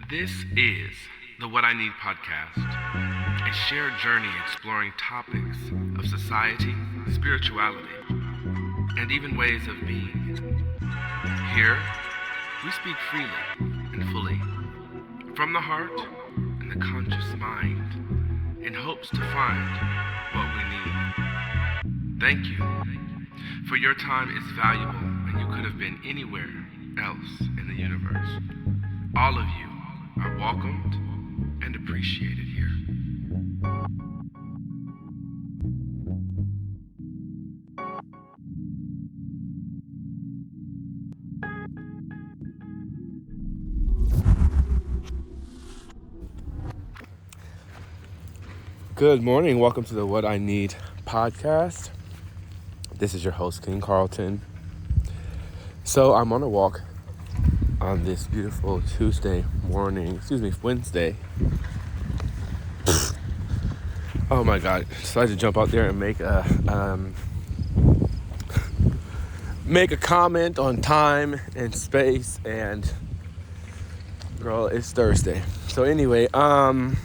This is the What I Need podcast, a shared journey exploring topics of society, spirituality, and even ways of being. Here, we speak freely and fully, from the heart and the conscious mind, in hopes to find what we need. Thank you, for your time is valuable and you could have been anywhere else in the universe. All of you are welcomed and appreciated here. Good morning. Welcome to the What I Need podcast. This is your host, King Carlton. So I'm on a walk on this beautiful Wednesday. Oh my God, decided to jump out there and make a comment on time and space, and girl, it's Thursday. So anyway, but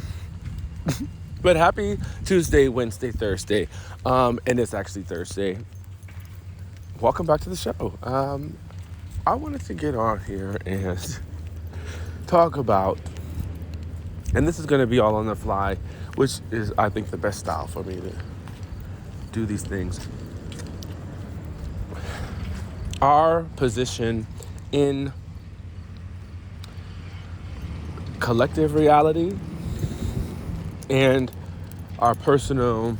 happy Tuesday, Wednesday, Thursday, and it's actually Thursday. Welcome back to the show. I wanted to get on here and talk about, and this is going to be all on the fly, which is, I think, the best style for me to do these things. Our position in collective reality and our personal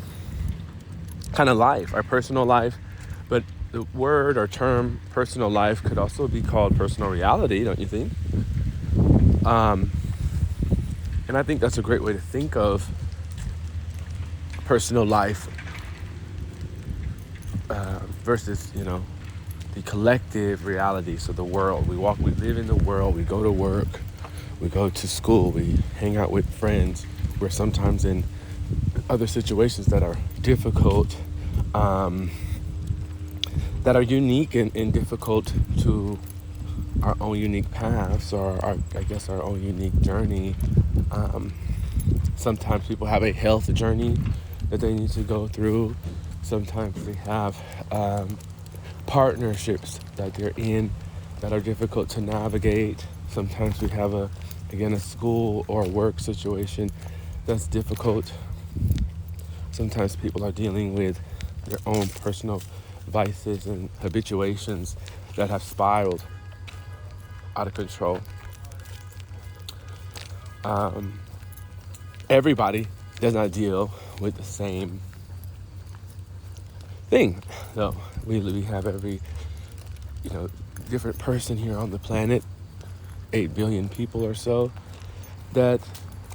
kind of life, our personal life, but the word or term personal life could also be called personal reality, don't you think? And I think that's a great way to think of personal life versus, the collective reality. So the world, we live in the world, we go to work, we go to school, we hang out with friends. We're sometimes in other situations that are difficult, that are unique and difficult to our own unique paths, or our own unique journey. Sometimes people have a health journey that they need to go through. Sometimes they have partnerships that they're in that are difficult to navigate. Sometimes we have a school or work situation that's difficult. Sometimes people are dealing with their own personal vices and habituations that have spiraled out of control. Everybody does not deal with the same thing. So we have every, different person here on the planet, 8 billion people or so, that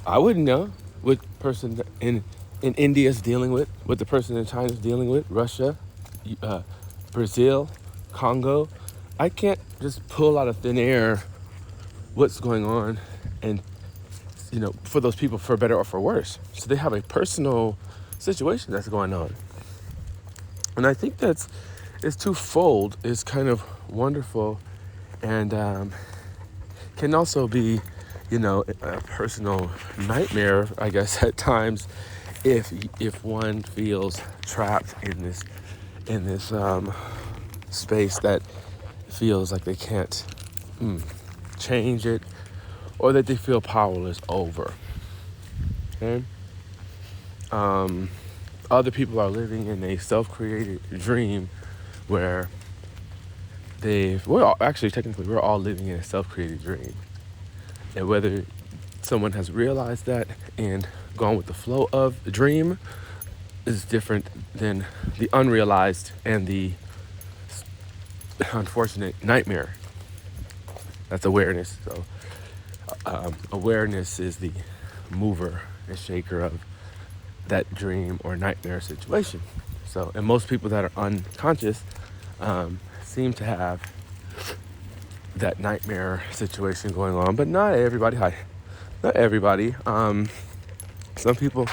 I wouldn't know what person in India is dealing with, what the person in China is dealing with, Russia, Brazil, Congo. I can't just pull out of thin air what's going on, and for those people, for better or for worse. So they have a personal situation that's going on, and I think it's twofold. It's kind of wonderful, and can also be, a personal nightmare, I guess, at times, if one feels trapped in this space that feels like they can't change it, or that they feel powerless over. Okay? Other people are living in a self-created dream where we're all living in a self-created dream. And whether someone has realized that and gone with the flow of the dream is different than the unrealized and the unfortunate nightmare. That's awareness. So awareness is the mover and shaker of that dream or nightmare situation. So, and most people that are unconscious seem to have that nightmare situation going on, but not everybody. Not everybody. Some people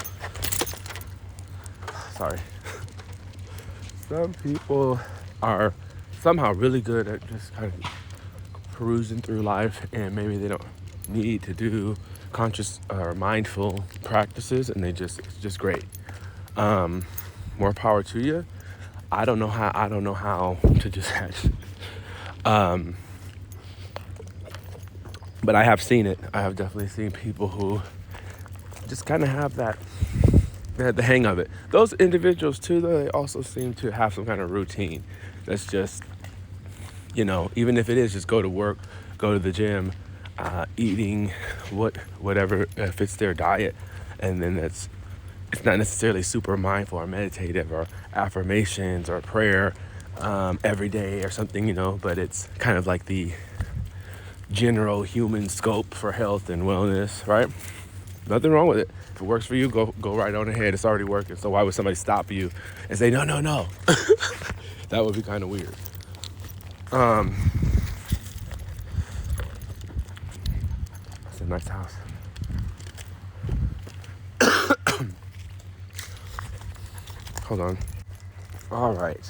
are somehow really good at just kind of perusing through life, and maybe they don't need to do conscious or mindful practices, and it's just great. More power to you. I don't know how to do that. Um, but I have seen it. I have definitely seen people who just kind of have that, they had the hang of it. Those individuals too, though, they also seem to have some kind of routine. That's just, even if it is just go to work, go to the gym, eating whatever fits their diet, and then it's not necessarily super mindful or meditative or affirmations or prayer every day or something, but it's kind of like the general human scope for health and wellness, right? Nothing wrong with it. If it works for you, go right on ahead. It's already working. So why would somebody stop you and say, no, no, no? That would be kind of weird. It's a nice house. Hold on. All right.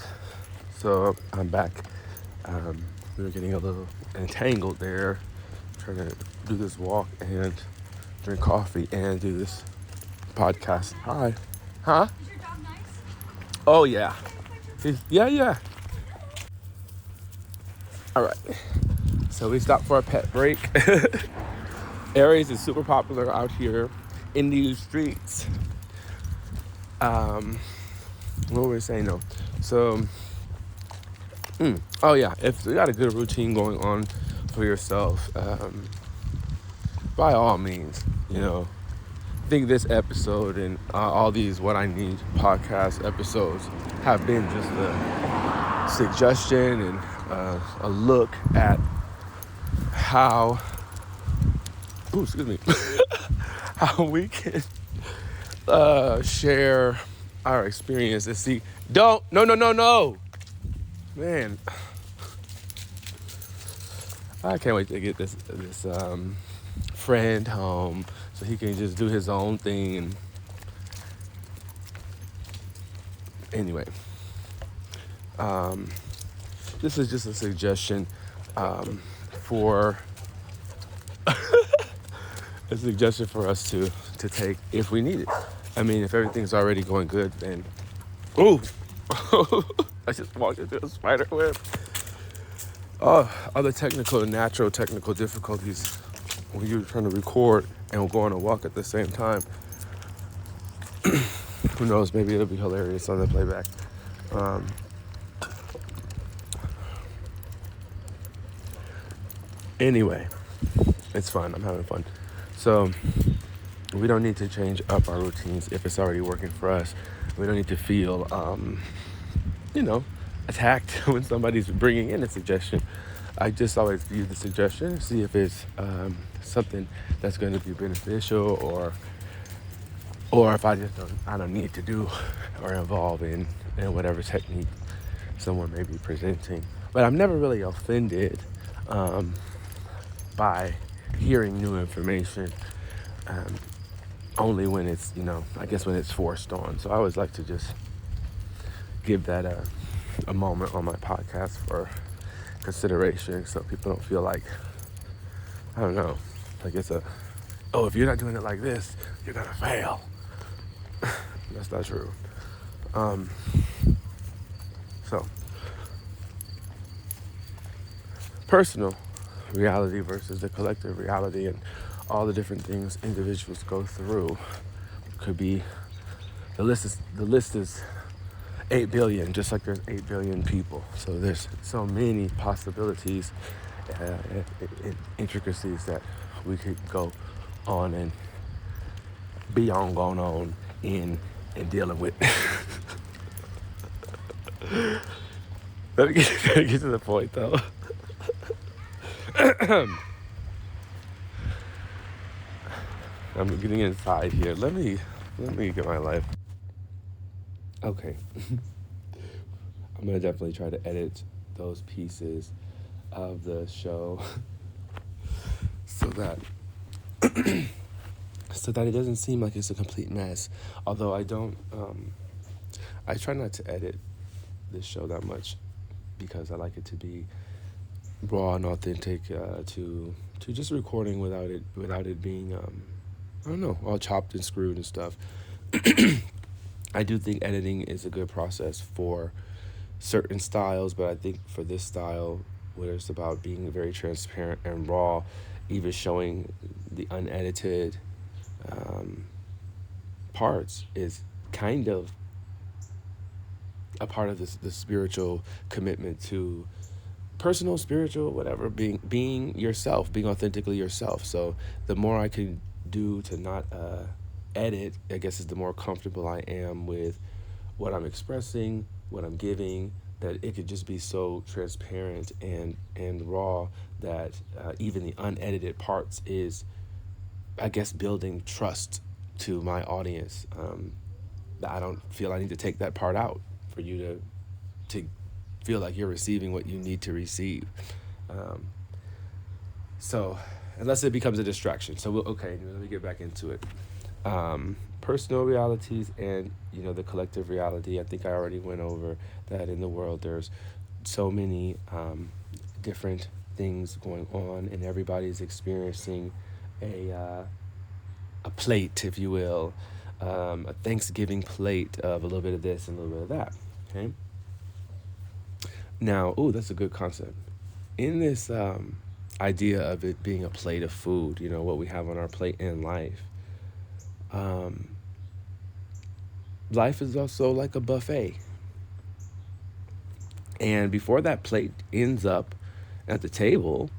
So I'm back. We were getting a little entangled there, trying to do this walk and drink coffee and do this podcast. Hi. Huh? Is your dog nice? Oh, yeah. Yeah. All right. So we stopped for a pet break. Aries is super popular out here in these streets. What were we saying though? So, oh yeah, if you got a good routine going on for yourself, by all means, I think this episode and all these What I Need podcast episodes have been just a suggestion and a look at how, how we can share our experience and see. No, man. I can't wait to get this friend home so he can just do his own thing. And anyway, this is just a suggestion for us to take if we need it. I mean, if everything's already going good, then I just walked into a spider web. Other natural technical difficulties when you're trying to record and go on a walk at the same time. Who knows? Maybe it'll be hilarious on the playback. Anyway, it's fun. I'm having fun. So we don't need to change up our routines if it's already working for us. We don't need to feel, attacked when somebody's bringing in a suggestion. I just always view the suggestion, see if it's something that's going to be beneficial, or if I don't need to do or involve in whatever technique someone may be presenting. But I'm never really offended by hearing new information. Only when it's, I guess when it's forced on. So I always like to just give that a moment on my podcast for consideration so people don't feel like, I don't know, like it's if you're not doing it like this, you're gonna fail. That's not true. So, personal reality versus the collective reality and all the different things individuals go through could be, the list is 8 billion, just like there's 8 billion people. So there's so many possibilities and intricacies that we could go on and beyond going on in and dealing with. Let me get to the point though. I'm getting inside here. Let me get my life. Okay. I'm gonna definitely try to edit those pieces of the show so that it doesn't seem like it's a complete mess. Although I don't, I try not to edit this show that much because I like it to be raw and authentic to to just recording without it being I don't know, all chopped and screwed and stuff. I do think editing is a good process for certain styles, but I think for this style, where it's about being very transparent and raw, even showing the unedited um, parts is kind of a part of this the spiritual commitment to personal, spiritual, whatever, being yourself, being authentically yourself. So the more I can do to not edit, I guess, is the more comfortable I am with what I'm expressing, what I'm giving. That it could just be so transparent and raw that even the unedited parts is, I guess, building trust to my audience. I don't feel I need to take that part out for you to feel like you're receiving what you need to receive. Um, so unless it becomes a distraction. So okay, let me get back into it. Personal realities and the collective reality. I think I already went over that. In the world there's so many different things going on, and everybody's experiencing a plate, if you will, a Thanksgiving plate of a little bit of this and a little bit of that. Okay. Now, that's a good concept. In this idea of it being a plate of food, what we have on our plate in life, um, life is also like a buffet. And before that plate ends up at the table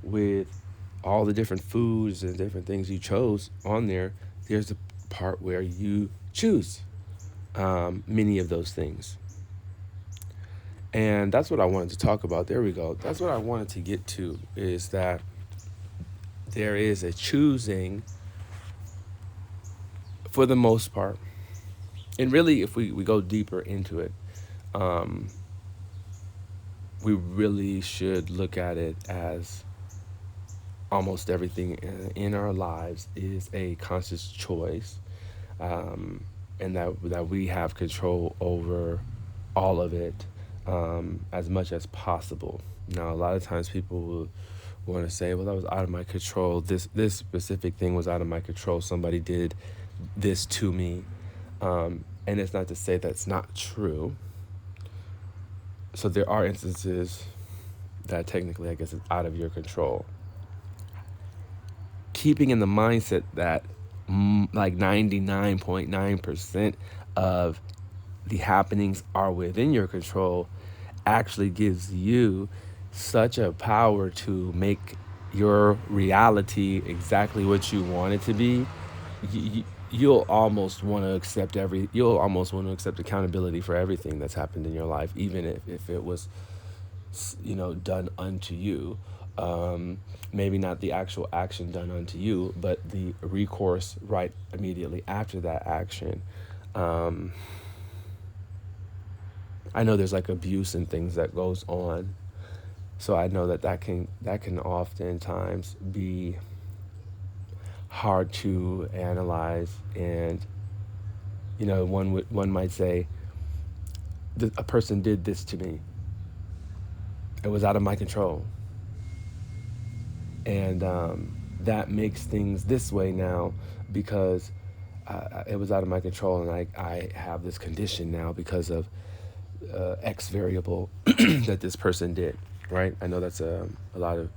with all the different foods and different things you chose on there, there's a part where you choose many of those things. And that's what I wanted to talk about. There we go. That's what I wanted to get to, is that there is a choosing for the most part. And really, if we go deeper into it, we really should look at it as almost everything in our lives is a conscious choice, and that we have control over all of it, as much as possible. Now, a lot of times people will want to say, well, that was out of my control. This specific thing was out of my control. Somebody did this to me. And it's not to say that's not true. So there are instances that technically, I guess, it's out of your control. Keeping in the mindset that like 99.9% of the happenings are within your control actually gives you such a power to make your reality exactly what you want it to be. You'll almost want to accept accountability for everything that's happened in your life, even if it was done unto you. Maybe not the actual action done unto you, but the recourse right immediately after that action. I know there's like abuse and things that goes on, so I know that can oftentimes be hard to analyze. And one might say, a person did this to me, it was out of my control, and that makes things this way now because it was out of my control, and I have this condition now because of X variable that this person did. Right? I know that's a lot of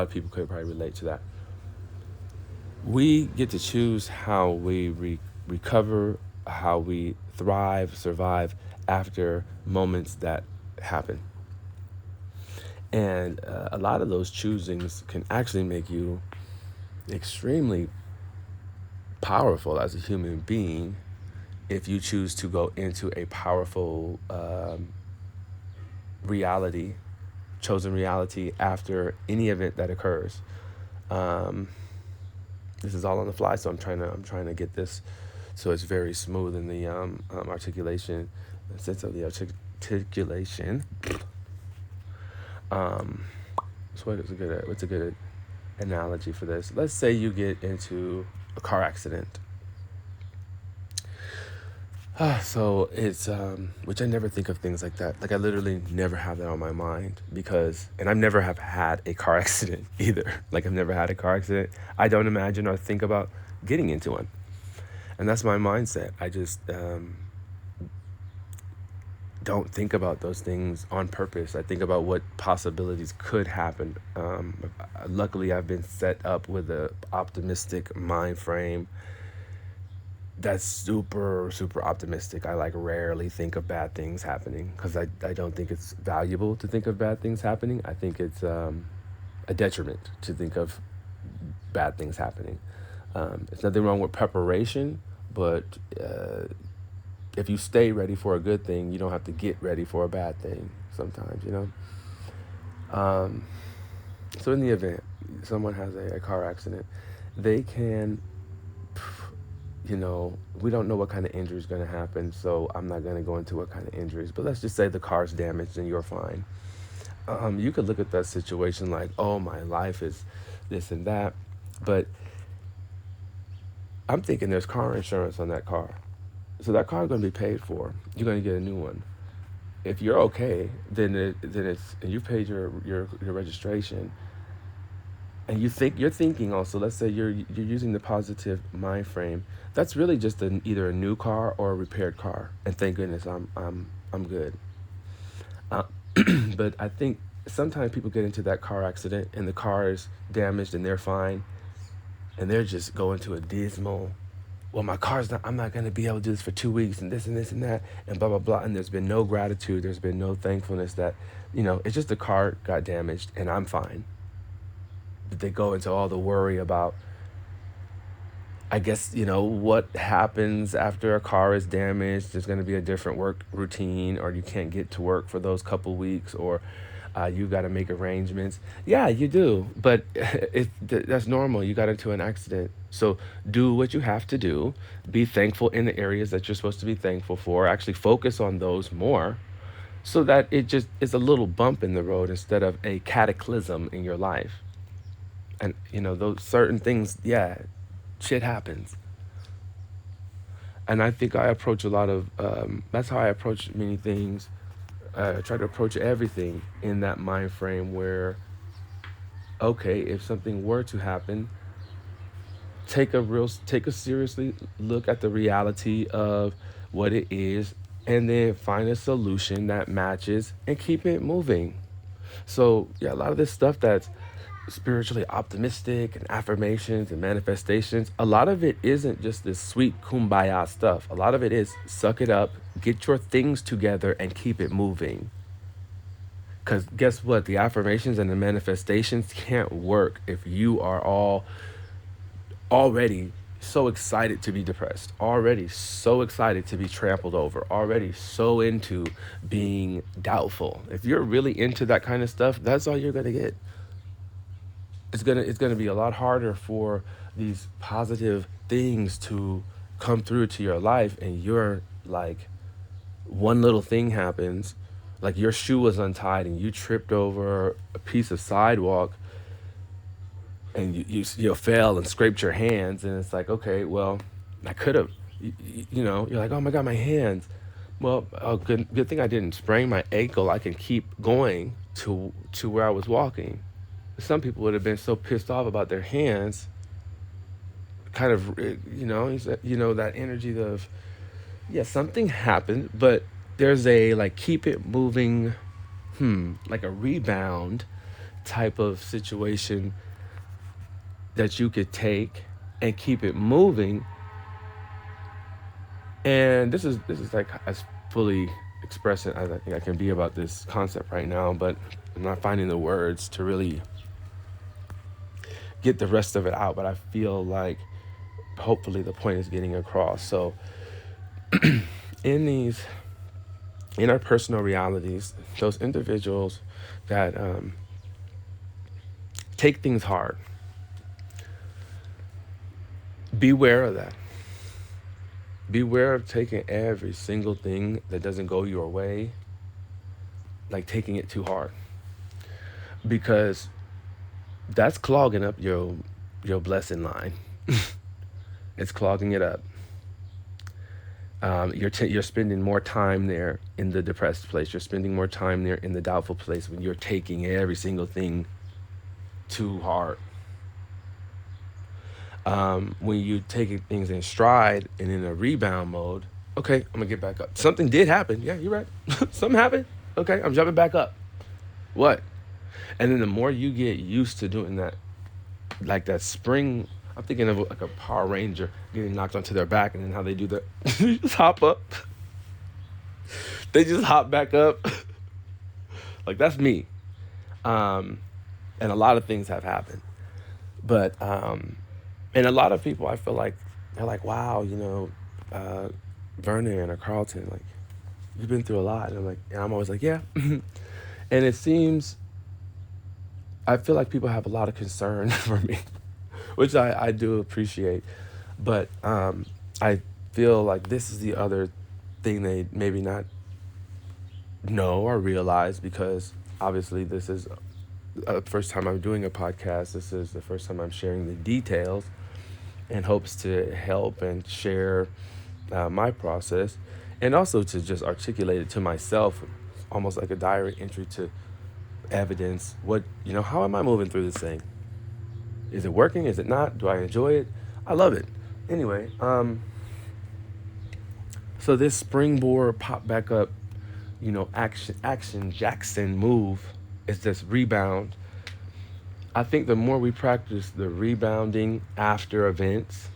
people could probably relate to that. We get to choose how we recover, how we thrive, survive after moments that happen. And a lot of those choosings can actually make you extremely powerful as a human being if you choose to go into a powerful chosen reality after any event that occurs. This is all on the fly, so I'm trying to get this so it's very smooth in the articulation, the sense of the articulation. So what's a good analogy for this? Let's say you get into a car accident. So it's which I never think of things like that. Like I literally never have that on my mind because, and I've never have had a car accident either. Like I've never had a car accident. I don't imagine or think about getting into one, and that's my mindset. I just don't think about those things on purpose. I think about what possibilities could happen. Luckily, I've been set up with a optimistic mind frame that's super super optimistic. I like rarely think of bad things happening because I don't think it's valuable to think of bad things happening. I think it's a detriment to think of bad things happening. There's nothing wrong with preparation, but if you stay ready for a good thing, you don't have to get ready for a bad thing sometimes, you know. So in the event someone has a car accident, they can, we don't know what kind of injury is going to happen, so I'm not going to go into what kind of injuries, but let's just say the car's damaged and you're fine. You could look at that situation like, oh, my life is this and that, but I'm thinking there's car insurance on that car. So that car is going to be paid for. You're going to get a new one. If you're okay, then it's and you paid your registration, and you're thinking also. Let's say you're using the positive mind frame. That's really just either a new car or a repaired car, and thank goodness I'm good. Uh, but I think sometimes people get into that car accident and the car is damaged and they're fine, and they're just going to a dismal, well, my car's not, I'm not going to be able to do this for 2 weeks and this and that and blah, blah, blah. And there's been no gratitude. There's been no thankfulness that, it's just the car got damaged and I'm fine. But they go into all the worry about, I guess, what happens after a car is damaged. There's going to be a different work routine, or you can't get to work for those couple weeks, or you got to make arrangements. Yeah, you do, but that's normal. You got into an accident. So do what you have to do. Be thankful in the areas that you're supposed to be thankful for. Actually focus on those more so that it just is a little bump in the road instead of a cataclysm in your life. And, those certain things, yeah, shit happens. And I think I approach a lot of, that's how I approach many things. I try to approach everything in that mind frame where, okay, if something were to happen, take a seriously look at the reality of what it is, and then find a solution that matches and keep it moving. So yeah, a lot of this stuff that's spiritually optimistic and affirmations and manifestations, a lot of it isn't just this sweet kumbaya stuff. A lot of it is suck it up, get your things together, and keep it moving. Because guess what? The affirmations and the manifestations can't work if you are already so excited to be depressed, already so excited to be trampled over, already so into being doubtful. If you're really into that kind of stuff, that's all you're going to get. It's gonna be a lot harder for these positive things to come through to your life, and you're like, one little thing happens, like your shoe was untied and you tripped over a piece of sidewalk, and you fell and scraped your hands, and it's like, okay, well, I could have, you're like, oh my god, my hands. Well, oh, good thing I didn't sprain my ankle. I can keep going to where I was walking. Some people would have been so pissed off about their hands, kind of, that energy of, yeah, something happened, but there's a, like, keep it moving, like a rebound type of situation that you could take and keep it moving. And this is like as fully expressing as I think I can be about this concept right now, but I'm not finding the words to really get the rest of it out, but I feel like hopefully the point is getting across. So in our personal realities, those individuals that take things hard, beware of that. Beware of taking every single thing that doesn't go your way, like taking it too hard, because that's clogging up your blessing line. It's clogging it up. You're spending more time there in the depressed place. You're spending more time there in the doubtful place when you're taking every single thing too hard. When you taking things in stride and in a rebound mode, okay, I'm gonna get back up. Something did happen. Yeah, you're right. Something happened. Okay, I'm jumping back up. What? And then the more you get used to doing that, like that spring, I'm thinking of like a Power Ranger getting knocked onto their back, and then how they do that. You just hop up. They just hop back up. Like that's me. Um, and a lot of things have happened. But and a lot of people, I feel like they're like, wow, uh, Vernon or Carlton, like you've been through a lot. And I'm always like, yeah. And it seems, I feel like people have a lot of concern for me, which I do appreciate. But I feel like this is the other thing they maybe not know or realize, because obviously this is the first time I'm doing a podcast. This is the first time I'm sharing the details in hopes to help and share my process, and also to just articulate it to myself, almost like a diary entry to evidence how am I moving through this thing? Is it working? Is it not? Do I enjoy it? I love it. Anyway, so this springboard pop back up, action Jackson move is this rebound. I think the more we practice the rebounding after events,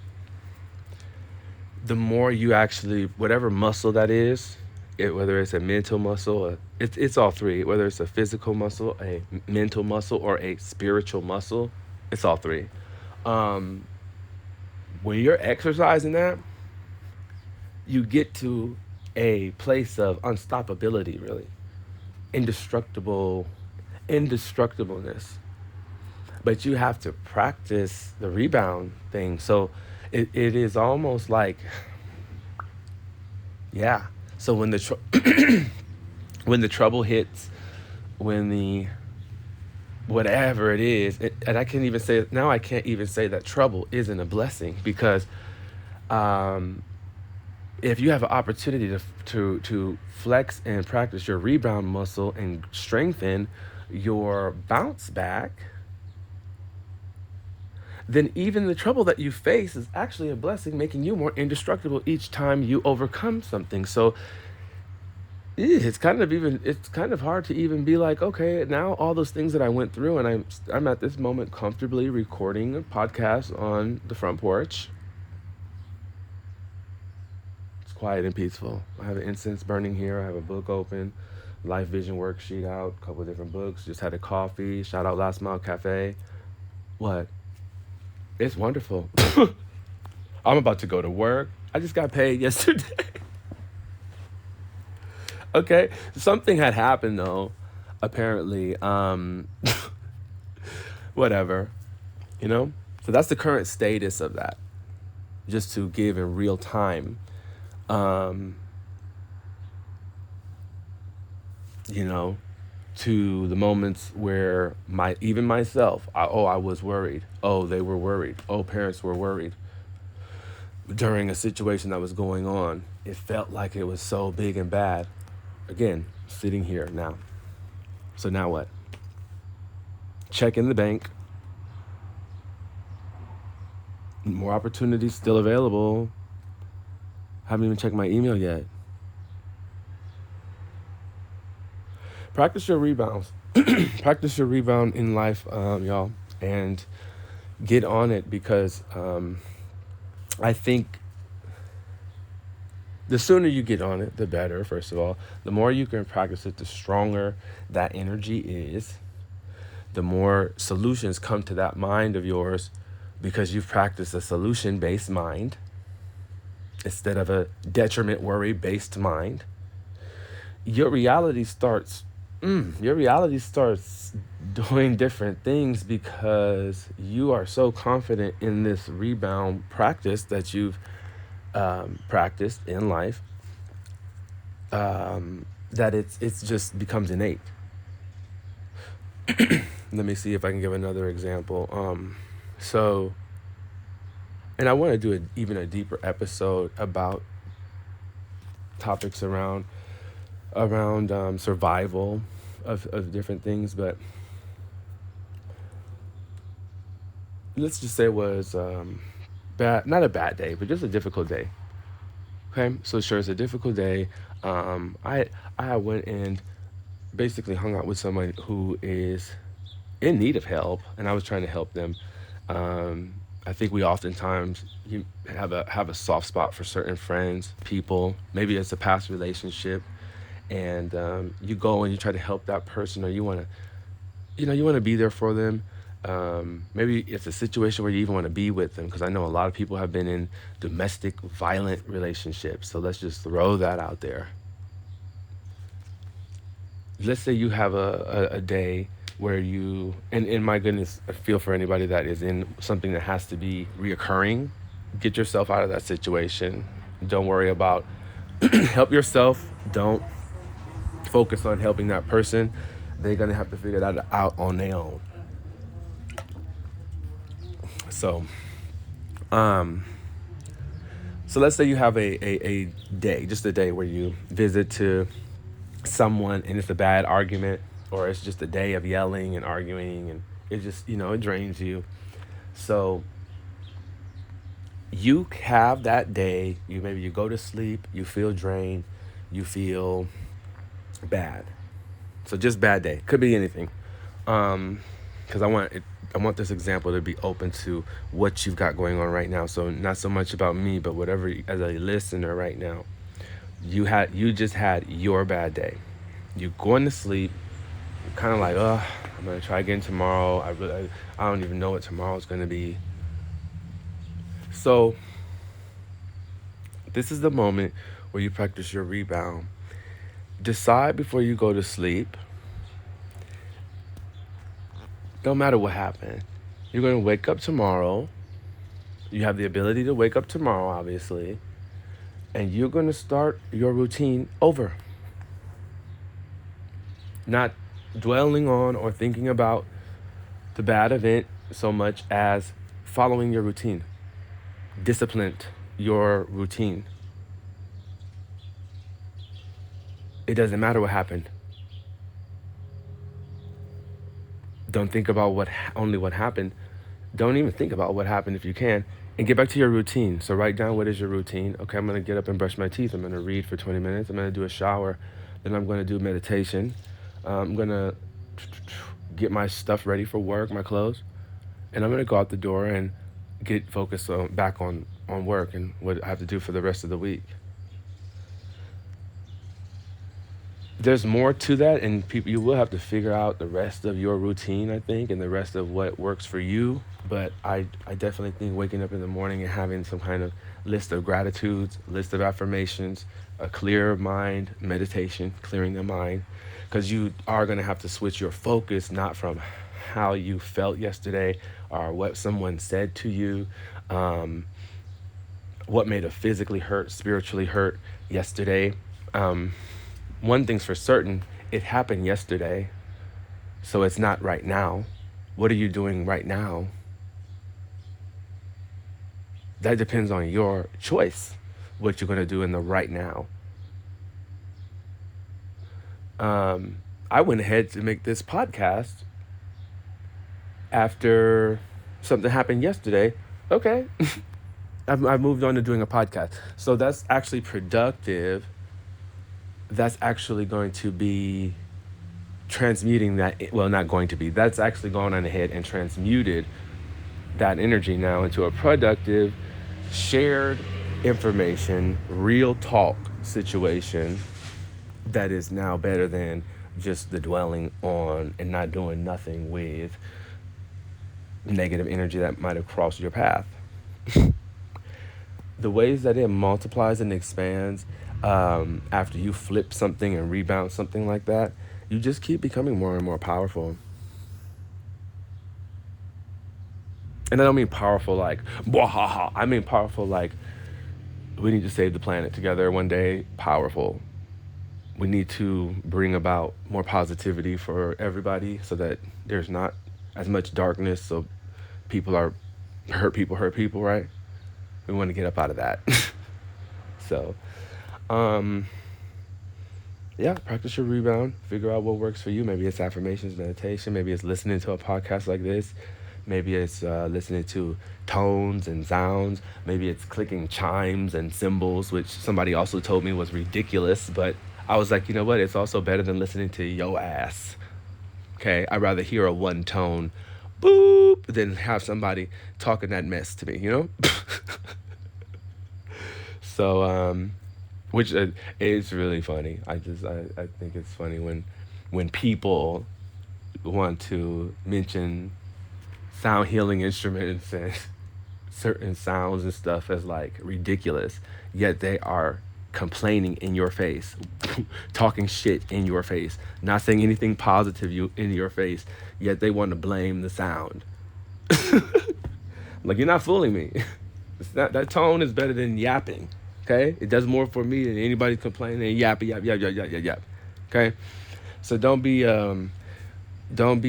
the more you actually, whatever muscle that is, whether it's a mental muscle, it's all three, whether it's a physical muscle, a mental muscle, or a spiritual muscle, it's all three. Um, when you're exercising that, you get to a place of unstoppability, really, indestructible, indestructibleness. But you have to practice the rebound thing. So it is almost like, yeah. So when when the trouble hits, when the whatever it is, and I can't even say now. I can't even say that trouble isn't a blessing, because um, if you have an opportunity to flex and practice your rebound muscle and strengthen your bounce back, then even the trouble that you face is actually a blessing, making you more indestructible each time you overcome something. So it's kind of hard to even be like, okay, now all those things that I went through, and I'm at this moment comfortably recording a podcast on the front porch. It's quiet and peaceful. I have an incense burning here. I have a book open, life vision worksheet out, a couple of different books. Just had a coffee. Shout out Last Mile Cafe. What? It's wonderful. I'm about to go to work. I just got paid yesterday. Okay, something had happened though, apparently. Whatever, you know. So that's the current status of that. Just to give in real time, um, you know, to the moments where even myself, I was worried. Oh, they were worried. Oh, parents were worried during a situation that was going on. It felt like it was so big and bad. Again, sitting here now. So now what? Check in the bank. More opportunities still available. Haven't even checked my email yet. Practice your rebounds. Practice your rebound in life, y'all, and get on it, because I think the sooner you get on it, the better, first of all. The more you can practice it, the stronger that energy is. The more solutions come to that mind of yours, because you've practiced a solution-based mind instead of a detriment worry-based mind. Your reality starts doing different things, because you are so confident in this rebound practice that you've practiced in life, that it's just becomes innate. Let me see if I can give another example. So, and I want to do even a deeper episode about topics around survival of different things, but let's just say it was bad, not a bad day, but just a difficult day. Okay, so sure, it's a difficult day. I went and basically hung out with someone who is in need of help, and I was trying to help them. Um, I think we oftentimes you have a soft spot for certain friends, people. Maybe it's a past relationship, and you go and you try to help that person, or you want to be there for them. Maybe it's a situation where you even want to be with them, because I know a lot of people have been in domestic violent relationships. So let's just throw that out there. Let's say you have a day where and my goodness, I feel for anybody that is in something that has to be reoccurring. Get yourself out of that situation. Don't worry about help yourself. Don't focus on helping that person. They're gonna have to figure that out on their own. So, um, so let's say you have a day, just a day where you visit to someone and it's a bad argument, or it's just a day of yelling and arguing, and it just, it drains you. So you have that day, maybe you go to sleep, you feel drained, you feel bad. So just bad day. Could be anything. Because I want this example to be open to what you've got going on right now. So not so much about me, but whatever, as a listener right now, you just had your bad day. You going to sleep, you're kind of like, oh, I'm gonna try again tomorrow. I don't even know what tomorrow's gonna be. So this is the moment where you practice your rebound. Decide before you go to sleep. No matter what happened, you're going to wake up tomorrow. You have the ability to wake up tomorrow, obviously, and you're going to start your routine over. Not dwelling on or thinking about the bad event so much as following your routine. Disciplined your routine. It doesn't matter what happened. Don't think about only what happened. Don't even think about what happened if you can, and get back to your routine. So write down, what is your routine. Okay, I'm going to get up and brush my teeth. I'm going to read for 20 minutes. I'm going to do a shower. Then I'm going to do meditation. I'm going to get my stuff ready for work, my clothes. And I'm going to go out the door and get focused back on work and what I have to do for the rest of the week. There's more to that, and you will have to figure out the rest of your routine, I think, and the rest of what works for you. But I definitely think waking up in the morning and having some kind of list of gratitudes, list of affirmations, a clear mind, meditation, clearing the mind, because you are going to have to switch your focus, not from how you felt yesterday or what someone said to you, what made it physically hurt, spiritually hurt yesterday. One thing's for certain, it happened yesterday, so it's not right now. What are you doing right now? That depends on your choice, what you're going to do in the right now. I went ahead to make this podcast after something happened yesterday. Okay. I've moved on to doing a podcast. So that's actually productive. That's actually going to be transmuting that. Well, not going to be. That's actually gone on ahead and transmuted that energy now into a productive, shared information, real talk situation that is now better than just the dwelling on and not doing nothing with negative energy that might have crossed your path. The ways that it multiplies and expands after you flip something and rebound something like that, you just keep becoming more and more powerful. And I don't mean powerful like, ha. I mean powerful like, we need to save the planet together one day. Powerful. We need to bring about more positivity for everybody so that there's not as much darkness. So people hurt people, right? We want to get up out of that. So, Um, yeah, practice your rebound. Figure out what works for you. Maybe it's affirmations, meditation. Maybe it's listening to a podcast like this. Maybe it's listening to tones and sounds. Maybe it's clicking chimes and cymbals, which somebody also told me was ridiculous. But I was like, you know what? It's also better than listening to yo ass. Okay, I'd rather hear a one tone boop than have somebody talking that mess to me, you know? So, which it's really funny. I think it's funny when people want to mention sound healing instruments and certain sounds and stuff as like ridiculous, yet they are complaining in your face, talking shit in your face, not saying anything positive in your face, yet they want to blame the sound. Like, you're not fooling me. It's not, that tone is better than yapping. Okay, it does more for me than anybody complaining and yap yap yap yap yap yap yap. Okay, so don't be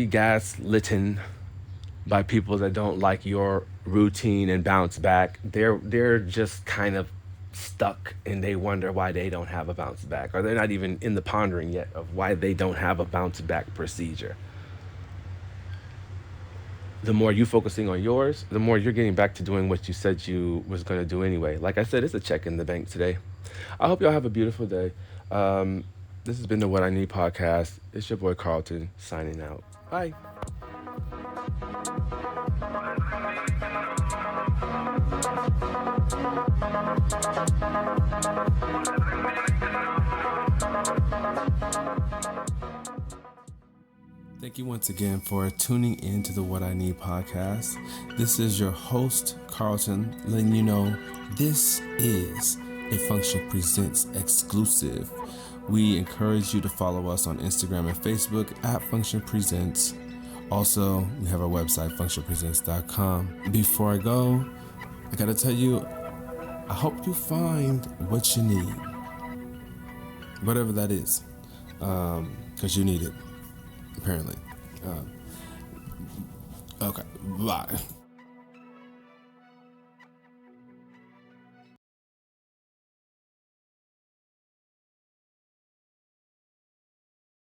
gaslitten by people that don't like your routine and bounce back. They're just kind of stuck and they wonder why they don't have a bounce back, or they're not even in the pondering yet of why they don't have a bounce back procedure. The more you focusing on yours, the more you're getting back to doing what you said you was going to do anyway. Like I said, it's a check in the bank today. I hope y'all have a beautiful day. This has been the What I Need podcast. It's your boy Carlton signing out. Bye. Thank you once again for tuning in to the What I Need podcast. This is your host, Carlton, letting you know this is a Function Presents exclusive. We encourage you to follow us on Instagram and Facebook at Function Presents. Also, we have our website, functionpresents.com. Before I go, I gotta tell you, I hope you find what you need, whatever that is, because you need it, apparently. Okay, bye.